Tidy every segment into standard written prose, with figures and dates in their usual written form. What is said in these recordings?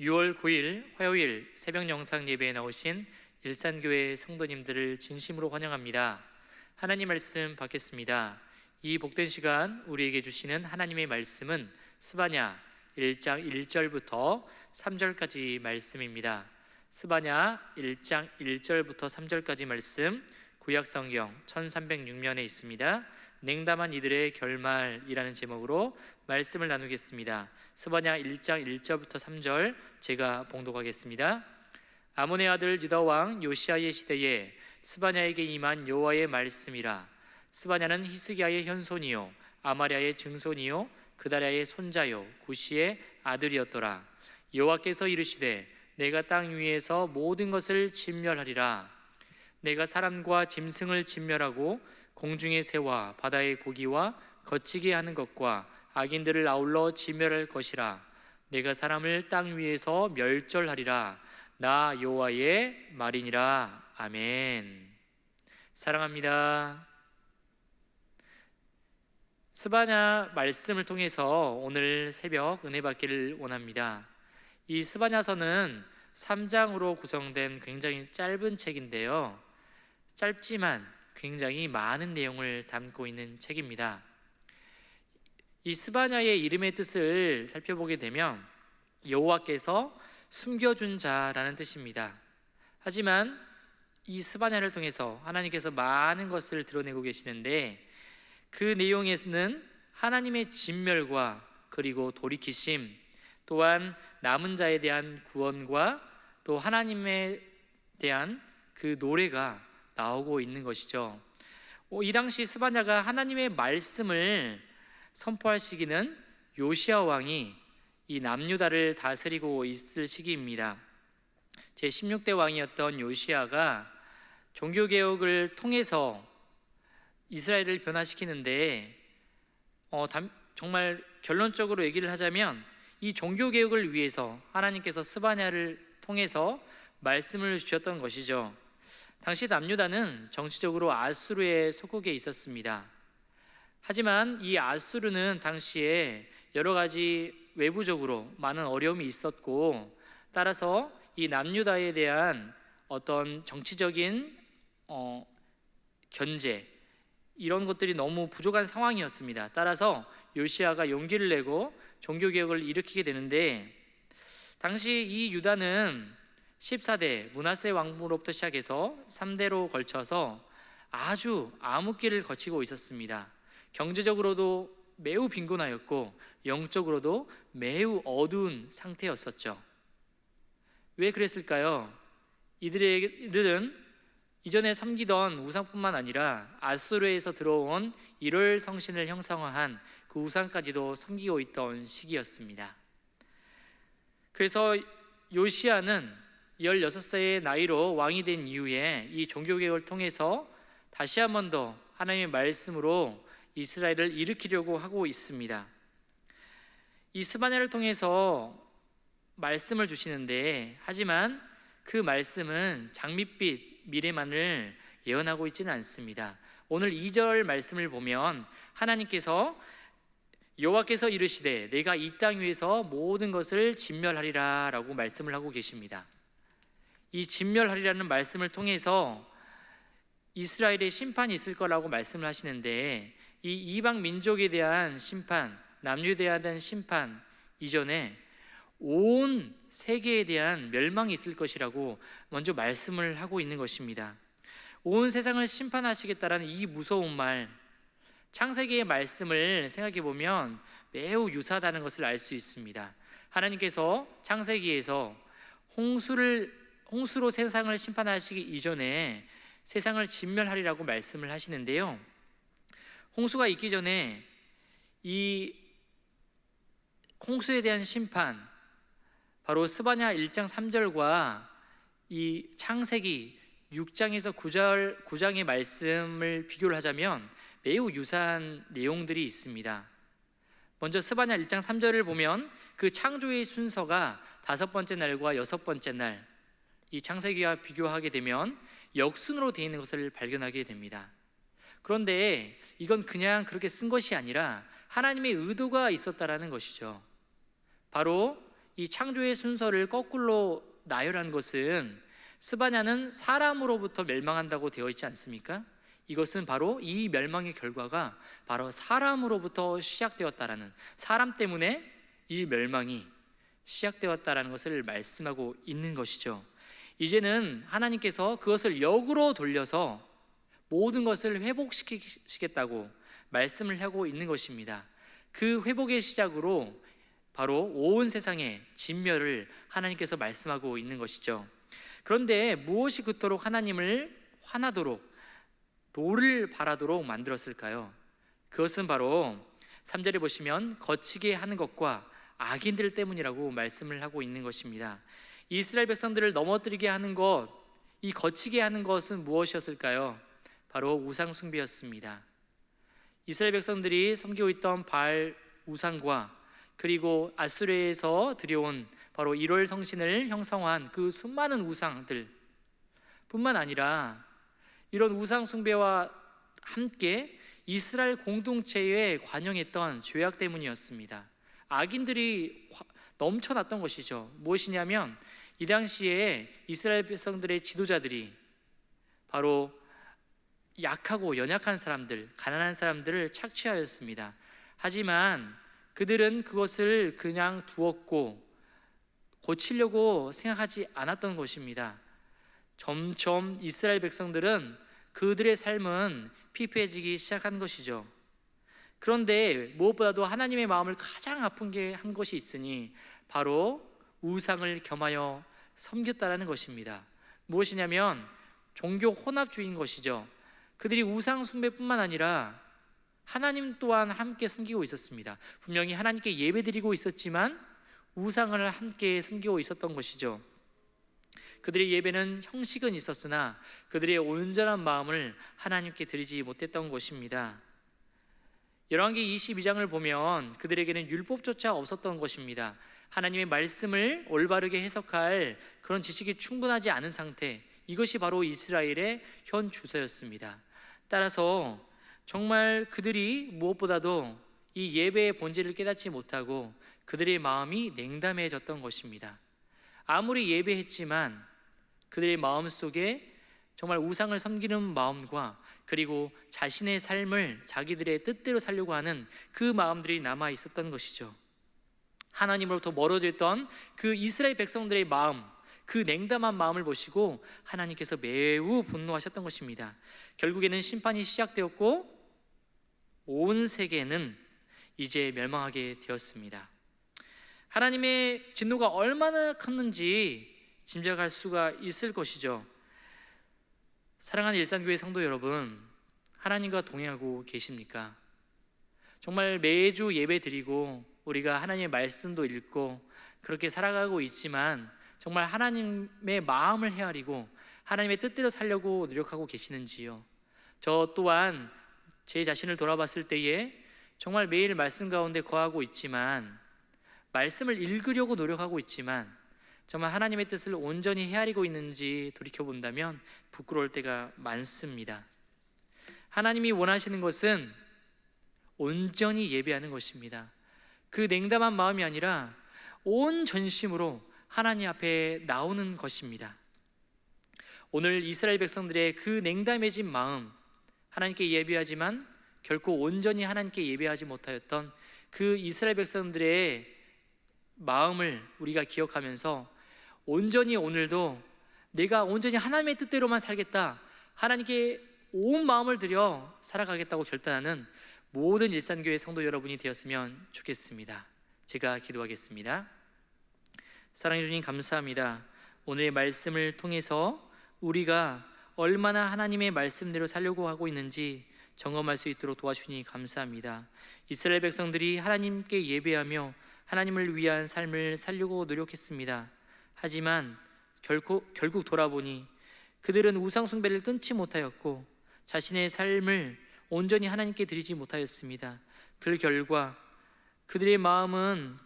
6월 9일 화요일 새벽 영상 예배에 나오신 일산교회 성도님들을 진심으로 환영합니다. 하나님 말씀 받겠습니다. 이 복된 시간 우리에게 주시는 하나님의 말씀은 스바냐 1장 1절부터 3절까지 말씀입니다. 스바냐 1장 1절부터 3절까지 말씀, 구약성경 1306면에 있습니다. 냉담한 이들의 결말이라는 제목으로 말씀을 나누겠습니다. 스바냐 1장 1절부터 3절 제가 봉독하겠습니다. 아몬의 아들 유다 왕 요시야의 시대에 스바냐에게 임한 여호와의 말씀이라. 스바냐는 히스기야의 현손이요 아마랴의 증손이요 그다랴의 손자요 구시의 아들이었더라. 여호와께서 이르시되 내가 땅 위에서 모든 것을 진멸하리라. 내가 사람과 짐승을 진멸하고 공중의 새와 바다의 고기와 거치게 하는 것과 악인들을 아울러 진멸할 것이라. 내가 사람을 땅 위에서 멸절하리라. 나 여호와의 말이니라. 아멘. 사랑합니다. 스바냐 말씀을 통해서 오늘 새벽 은혜 받기를 원합니다. 이 스바냐서는 3장으로 구성된 굉장히 짧은 책인데요, 짧지만 굉장히 많은 내용을 담고 있는 책입니다. 이 스바냐의 이름의 뜻을 살펴보게 되면 여호와께서 숨겨준 자라는 뜻입니다. 하지만 이 스바냐를 통해서 하나님께서 많은 것을 드러내고 계시는데, 그 내용에는 하나님의 진멸과 그리고 돌이키심, 또한 남은 자에 대한 구원과 또 하나님에 대한 그 노래가 나오고 있는 것이죠. 이 당시 스바냐가 하나님의 말씀을 선포할 시기는 요시야 왕이 이 남유다를 다스리고 있을 시기입니다. 제16대 왕이었던 요시야가 종교개혁을 통해서 이스라엘을 변화시키는데, 정말 결론적으로 얘기를 하자면 이 종교개혁을 위해서 하나님께서 스바냐를 통해서 말씀을 주셨던 것이죠. 당시 남유다는 정치적으로 아수르의 속국에 있었습니다. 하지만 이 아수르는 당시에 여러 가지 외부적으로 많은 어려움이 있었고, 따라서 이 남유다에 대한 어떤 정치적인 견제, 이런 것들이 너무 부족한 상황이었습니다. 따라서 요시야가 용기를 내고 종교개혁을 일으키게 되는데, 당시 이 유다는 14대 므낫세 왕부로부터 시작해서 3대로 걸쳐서 아주 암흑기를 거치고 있었습니다. 경제적으로도 매우 빈곤하였고 영적으로도 매우 어두운 상태였었죠. 왜 그랬을까요? 이들은 이전에 섬기던 우상뿐만 아니라 아수르에서 들어온 일월 성신을 형상화한 그 우상까지도 섬기고 있던 시기였습니다. 그래서 요시야는 16세의 나이로 왕이 된 이후에 이 종교개혁을 통해서 다시 한 번 더 하나님의 말씀으로 이스라엘을 일으키려고 하고 있습니다. 이 스바냐를 통해서 말씀을 주시는데, 하지만 그 말씀은 장밋빛 미래만을 예언하고 있지는 않습니다. 오늘 2절 말씀을 보면 하나님께서 여호와께서 이르시되 내가 이 땅 위에서 모든 것을 진멸하리라 라고 말씀을 하고 계십니다. 이 진멸하리라는 말씀을 통해서 이스라엘의 심판이 있을 거라고 말씀을 하시는데, 이 이방 민족에 대한 심판, 남유다에 대한 심판 이전에 온 세계에 대한 멸망이 있을 것이라고 먼저 말씀을 하고 있는 것입니다. 온 세상을 심판하시겠다라는 이 무서운 말, 창세기의 말씀을 생각해 보면 매우 유사하다는 것을 알 수 있습니다. 하나님께서 창세기에서 홍수로 세상을 심판하시기 이전에 세상을 진멸하리라고 말씀을 하시는데요, 홍수가 있기 전에 이 홍수에 대한 심판, 바로 스바냐 1장 3절과 이 창세기 6장에서 9장의 말씀을 비교를 하자면 매우 유사한 내용들이 있습니다. 먼저 스바냐 1장 3절을 보면 그 창조의 순서가 5번째 날과 6번째 날, 이 창세기와 비교하게 되면 역순으로 되어 있는 것을 발견하게 됩니다. 그런데 이건 그냥 그렇게 쓴 것이 아니라 하나님의 의도가 있었다라는 것이죠. 바로 이 창조의 순서를 거꾸로 나열한 것은 스바냐는 사람으로부터 멸망한다고 되어 있지 않습니까? 이것은 바로 이 멸망의 결과가 바로 사람으로부터 시작되었다라는, 사람 때문에 이 멸망이 시작되었다라는 것을 말씀하고 있는 것이죠. 이제는 하나님께서 그것을 역으로 돌려서 모든 것을 회복시키겠다고 말씀을 하고 있는 것입니다. 그 회복의 시작으로 바로 온 세상의 진멸을 하나님께서 말씀하고 있는 것이죠. 그런데 무엇이 그토록 하나님을 화나도록 노를 바라도록 만들었을까요? 그것은 바로 3절에 보시면 거치게 하는 것과 악인들 때문이라고 말씀을 하고 있는 것입니다. 이스라엘 백성들을 넘어뜨리게 하는 것, 이 거치게 하는 것은 무엇이었을까요? 바로 우상 숭배였습니다. 이스라엘 백성들이 섬기고 있던 바알 우상과 그리고 아수르에서 들여온 바로 1월 성신을 형성한 그 수많은 우상들 뿐만 아니라 이런 우상 숭배와 함께 이스라엘 공동체에 관영했던 죄악 때문이었습니다. 악인들이 넘쳐났던 것이죠. 무엇이냐면 이 당시에 이스라엘 백성들의 지도자들이 바로 약하고 연약한 사람들, 가난한 사람들을 착취하였습니다. 하지만 그들은 그것을 그냥 두었고 고치려고 생각하지 않았던 것입니다. 점점 이스라엘 백성들은 그들의 삶은 피폐해지기 시작한 것이죠. 그런데 무엇보다도 하나님의 마음을 가장 아프게 한 것이 있으니 바로 우상을 겸하여 섬겼다라는 것입니다. 무엇이냐면 종교 혼합주의인 것이죠. 그들이 우상 숭배뿐만 아니라 하나님 또한 함께 섬기고 있었습니다. 분명히 하나님께 예배드리고 있었지만 우상을 함께 섬기고 있었던 것이죠. 그들의 예배는 형식은 있었으나 그들의 온전한 마음을 하나님께 드리지 못했던 것입니다. 열왕기 22장을 보면 그들에게는 율법조차 없었던 것입니다. 하나님의 말씀을 올바르게 해석할 그런 지식이 충분하지 않은 상태, 이것이 바로 이스라엘의 현 주소였습니다. 따라서 정말 그들이 무엇보다도 이 예배의 본질을 깨닫지 못하고 그들의 마음이 냉담해졌던 것입니다. 아무리 예배했지만 그들의 마음 속에 정말 우상을 섬기는 마음과 그리고 자신의 삶을 자기들의 뜻대로 살려고 하는 그 마음들이 남아 있었던 것이죠. 하나님으로부터 멀어져 있던 그 이스라엘 백성들의 마음, 그 냉담한 마음을 보시고 하나님께서 매우 분노하셨던 것입니다. 결국에는 심판이 시작되었고 온 세계는 이제 멸망하게 되었습니다. 하나님의 진노가 얼마나 컸는지 짐작할 수가 있을 것이죠. 사랑하는 일산교회 성도 여러분, 하나님과 동행하고 계십니까? 정말 매주 예배 드리고 우리가 하나님의 말씀도 읽고 그렇게 살아가고 있지만 정말 하나님의 마음을 헤아리고 하나님의 뜻대로 살려고 노력하고 계시는지요? 저 또한 제 자신을 돌아봤을 때에 정말 매일 말씀 가운데 거하고 있지만, 말씀을 읽으려고 노력하고 있지만 정말 하나님의 뜻을 온전히 헤아리고 있는지 돌이켜본다면 부끄러울 때가 많습니다. 하나님이 원하시는 것은 온전히 예배하는 것입니다. 그 냉담한 마음이 아니라 온 전심으로 하나님 앞에 나오는 것입니다. 오늘 이스라엘 백성들의 그 냉담해진 마음, 하나님께 예배하지만 결코 온전히 하나님께 예배하지 못하였던 그 이스라엘 백성들의 마음을 우리가 기억하면서 온전히 오늘도 내가 온전히 하나님의 뜻대로만 살겠다, 하나님께 온 마음을 들여 살아가겠다고 결단하는 모든 일산교회 성도 여러분이 되었으면 좋겠습니다. 제가 기도하겠습니다. 사랑해 주님 감사합니다. 오늘의 말씀을 통해서 우리가 얼마나 하나님의 말씀대로 살려고 하고 있는지 점검할 수 있도록 도와주니 감사합니다. 이스라엘 백성들이 하나님께 예배하며 하나님을 위한 삶을 살려고 노력했습니다. 하지만 결국 돌아보니 그들은 우상 숭배를 끊지 못하였고 자신의 삶을 온전히 하나님께 드리지 못하였습니다. 그 결과 그들의 마음은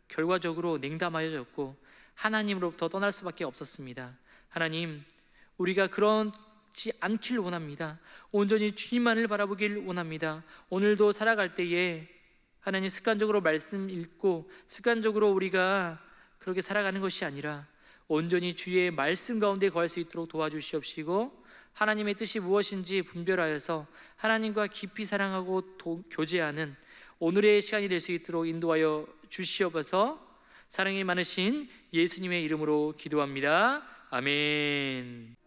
결과적으로 냉담하여졌고 하나님으로부터 떠날 수밖에 없었습니다. 하나님, 우리가 그렇지 않길 원합니다. 온전히 주님만을 바라보길 원합니다. 오늘도 살아갈 때에 하나님, 습관적으로 말씀 읽고 습관적으로 우리가 그렇게 살아가는 것이 아니라 온전히 주의 말씀 가운데 거할 수 있도록 도와주시옵시고, 하나님의 뜻이 무엇인지 분별하여서 하나님과 깊이 사랑하고 교제하는 오늘의 시간이 될 수 있도록 인도하여 주시옵소서. 사랑이 많으신 예수님의 이름으로 기도합니다. 아멘.